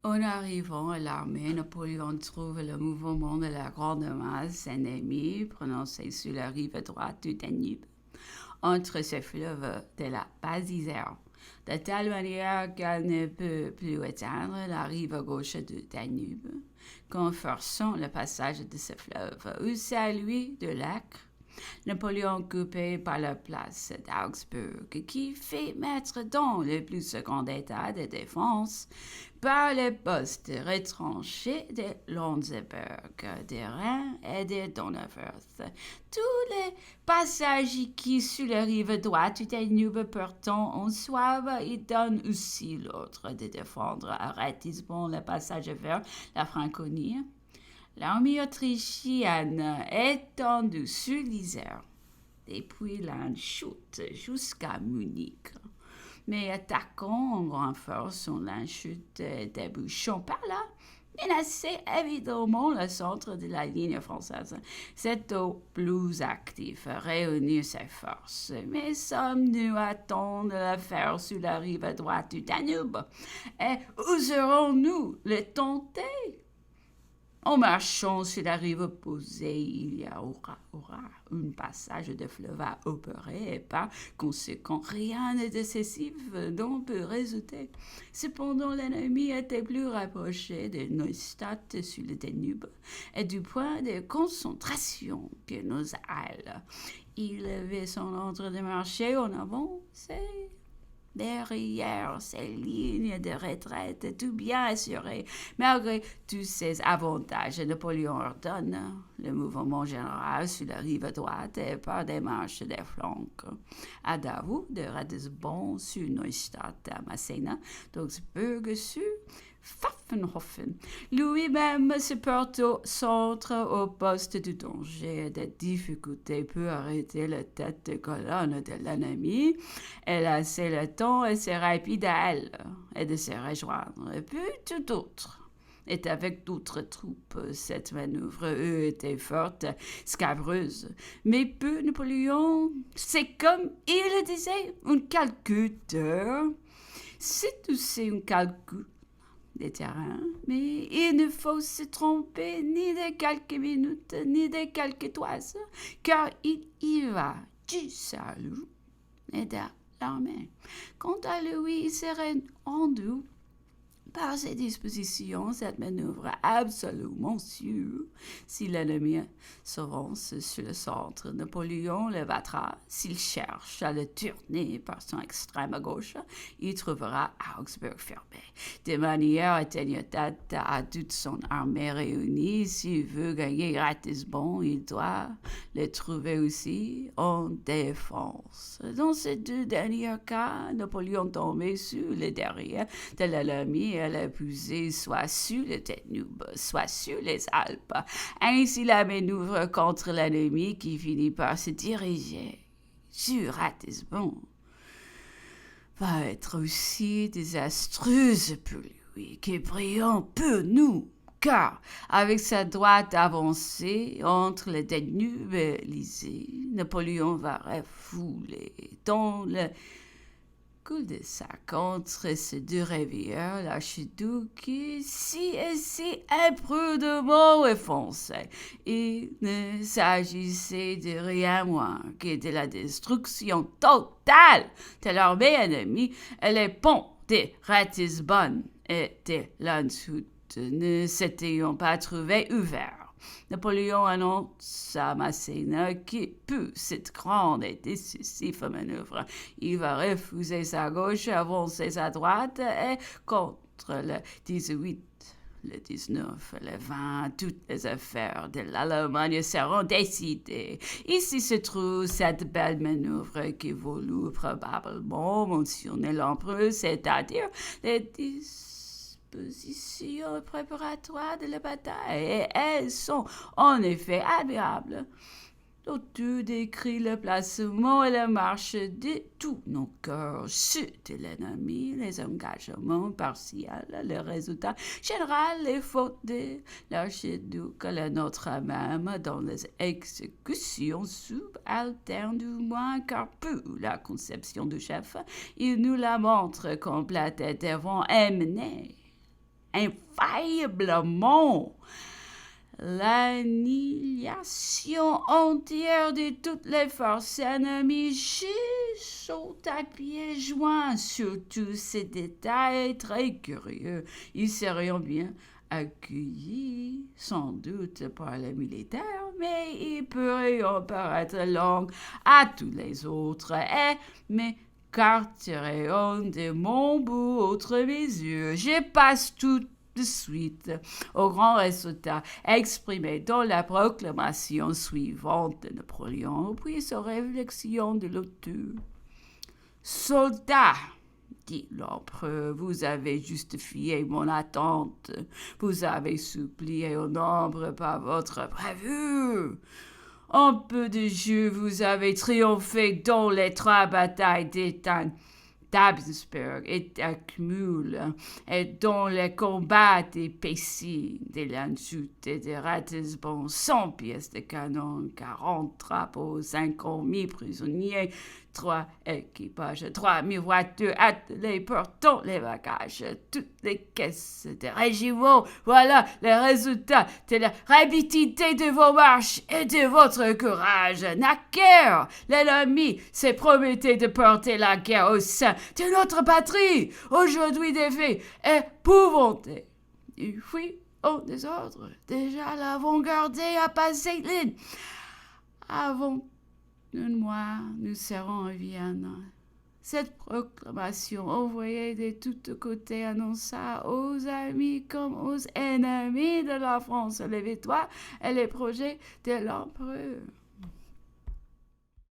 En arrivant à l'armée, Napoléon trouve le mouvement de la grande masse ennemie prononcé sur la rive droite du Danube, entre ces fleuves de la base d'Isère, de telle manière qu'elle ne peut plus atteindre la rive gauche du Danube, qu'en forçant le passage de ce fleuve, ou celui de l'Acre, Napoléon coupé par la place d'Augsbourg, qui fait mettre dans le plus grand état de défense par les postes retranchés de Landsberg, de Rhin et de Donauwörth. Tous les passages qui, sur la rive droite du Danube portant en Souabe, ils donnent aussi l'ordre de défendre à Ratisbonne le passage vers la Franconie. L'armée autrichienne étendue sur l'Isère, depuis l'Anschut jusqu'à Munich, mais attaquant en grande force son l'Anschut débouchant par là, menaçait évidemment le centre de la ligne française. C'est au plus actif réunir ses forces. Mais sommes-nous à temps de le faire sur la rive droite du Danube? Et oserons-nous le tenter? En marchant sur la rive opposée, il y aura un passage de fleuve à opérer et par conséquent, rien de décisif dont peut résulter. Cependant, l'ennemi était plus rapproché de Neustadt sur le Danube et du point de concentration que nos ailes. Il avait son ordre de marcher en avant, c'est derrière ces lignes de retraite tout bien assurées. Malgré tous ces avantages, Napoléon ordonne le mouvement général sur la rive droite et par des marches des flancs. À Davout, de Ratisbonne sur Neustadt à Massena, d'Augsbourg sur Pfaffenhofen. Lui-même se porte au centre au poste du danger et des difficultés pour arrêter la tête de colonne de l'ennemi. Elle a assez le temps et c'est rapide à elle et de se rejoindre. Et puis tout autre. Et avec d'autres troupes, cette manœuvre était forte, scabreuse. Mais peu Napoléon, c'est comme il le disait, un calculateur. C'est aussi un calcul des terrains, mais il ne faut se tromper ni de quelques minutes, ni de quelques toises, car il y va du salut et de l'armée. Quant à lui, il serait rendu par ses dispositions, cette manœuvre absolument sûre, si l'ennemi s'avance sur le centre, Napoléon le battra. S'il cherche à le tourner par son extrême gauche, il trouvera Augsbourg fermé. De manière à tenir tête à toute son armée réunie, s'il veut gagner Ratisbonne, il doit le trouver aussi en défense. Dans ces deux derniers cas, Napoléon tombait sur le derrière de l'ennemi et l'épuisé soit sur le Danube, soit sur les Alpes. Ainsi la manœuvre contre l'ennemi qui finit par se diriger sur Ratisbonne va être aussi désastreuse pour lui qu'effrayant pour nous. Car, avec sa droite avancée entre le Danube et l'Isère, Napoléon va refouler dans le cul-de-sac entre ces deux rivières, l'archiduc qui si et si imprudemment enfoncé. Il ne s'agissait de rien moins que de la destruction totale de l'armée ennemie et les ponts de Ratisbonne et de Landshut ne s'étaient pas trouvés ouverts. Napoléon annonce à Massena qui, pour cette grande et décisive manœuvre, il va refuser sa gauche, avancer sa droite et contre le 18, le 19, le 20, toutes les affaires de l'Allemagne seront décidées. Ici se trouve cette belle manœuvre qui voulut probablement mentionner l'empereur, c'est-à-dire les dispositions préparatoires de la bataille, et elles sont en effet admirables. L'auteur décrit le placement et la marche de tous nos corps ceux de l'ennemi, les engagements partiels, le résultat général, les fautes de l'archiduc, le nôtre même dans les exécutions subalternes du moins, car pour la conception du chef, il nous la montre complète et devant amener infailliblement l'annihilation entière de toutes les forces ennemies jusqu'au à pieds joints. Sur tous ces détails très curieux, ils seraient bien accueillis, sans doute par les militaires, mais ils pourraient en paraître longs à tous les autres, et m'écarteront de mon bout autre mesure. Je passe tout de suite au grand résultat exprimé dans la proclamation suivante de Napoléon, puis aux réflexions de l'auteur. Soldats, dit l'empereur, vous avez justifié mon attente. Vous avez supplié au nombre par votre bravoure. En peu de jours, vous avez triomphé dans les 3 batailles d'Abensberg et d'Ackmühl, et dans les combats des Pessy, de Landshut et de Ratisbonne, 100 pièces de canon, 40 drapeaux, 50 000 prisonniers, 3 équipages, 3 000 voitures attelées portant les bagages, toutes les caisses de régiment. Voilà les résultats de la rapidité de vos marches et de votre courage. Naguère, l'ennemi s'est prometté de porter la guerre au sein de notre patrie. Aujourd'hui, des faits épouvantés. Il fuit au désordre. Déjà, l'avant-garde a passé l'île. Avant un mois, nous serons à Vienne. Cette proclamation envoyée de tous côtés annonça aux amis comme aux ennemis de la France les victoires et les projets de l'empereur.